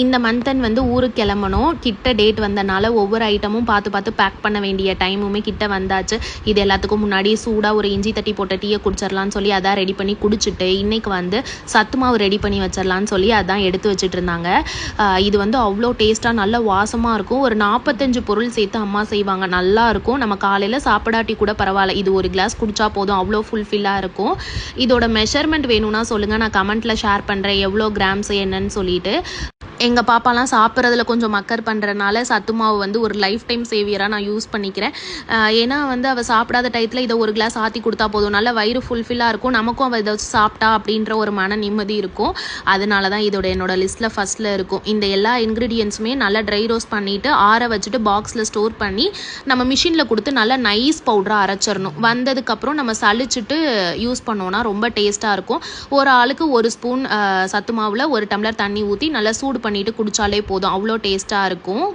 இந்த மந்த்தன் வந்து ஊருக்கு கிளம்பணும். கிட்ட டேட் வந்தனால ஒவ்வொரு ஐட்டமும் பார்த்து பார்த்து பேக் பண்ண வேண்டிய டைமுமே கிட்ட வந்தாச்சு. இது எல்லாத்துக்கும் முன்னாடி சூடாக ஒரு இஞ்சி தட்டி போட்ட டீயை குடிச்சிடலான்னு சொல்லி அதான் ரெடி பண்ணி குடிச்சிட்டு இன்றைக்கி வந்து சத்து மாவு ரெடி பண்ணி வச்சிடலான்னு சொல்லி அதான் எடுத்து வச்சுட்டு இருந்தாங்க. இது வந்து அவ்வளோ டேஸ்ட்டாக நல்ல வாசமாக இருக்கும். ஒரு 45 பொருள் சேர்த்து அம்மா செய்வாங்க. நல்லா இருக்கும். நம்ம காலையில் சாப்பிடாட்டி கூட பரவாயில்ல, இது ஒரு கிளாஸ் குடிச்சா போதும், அவ்வளோ ஃபுல்ஃபில்லாக இருக்கும். இதோட மெஷர்மெண்ட் வேணும்னா சொல்லுங்கள், நான் கமெண்ட்டில் ஷேர் பண்ணுறேன் எவ்வளோ கிராம்ஸ் என்னன்னு சொல்லிட்டு. எங்கள் பாப்பாலாம் சாப்பிட்றதுல கொஞ்சம் மக்கர் பண்ணுறனால சத்து மாவு வந்து ஒரு லைஃப் டைம் சேவியராக நான் யூஸ் பண்ணிக்கிறேன். ஏன்னா வந்து அவள் சாப்பிடாத டயத்தில் இதை ஒரு கிளாஸ் ஆற்றி கொடுத்தா போதும், நல்ல வயிறு ஃபுல்ஃபில்லாக இருக்கும், நமக்கும் அவள் இதை சாப்பிட்டா அப்படின்ற ஒரு மன நிம்மதி இருக்கும். அதனால தான் இதோட என்னோடய லிஸ்ட்டில் ஃபஸ்ட்டில் இருக்கும். இந்த எல்லா இன்க்ரீடியன்ஸுமே நல்லா ட்ரை ரோஸ்ட் பண்ணிவிட்டு ஆற வச்சுட்டு பாக்ஸில் ஸ்டோர் பண்ணி நம்ம மிஷினில் கொடுத்து நல்லா நைஸ் பவுடராக அரைச்சிடணும். வந்ததுக்கப்புறம் நம்ம சளிச்சுட்டு யூஸ் பண்ணோன்னா ரொம்ப டேஸ்ட்டாக இருக்கும். ஒரு ஆளுக்கு ஒரு ஸ்பூன் சத்து மாவில் ஒரு டம்ளர் தண்ணி ஊற்றி நல்லா சூடு பண்ணிவிட்டு குடித்தாலே போதும், அவ்வளோ டேஸ்ட்டாக இருக்கும்.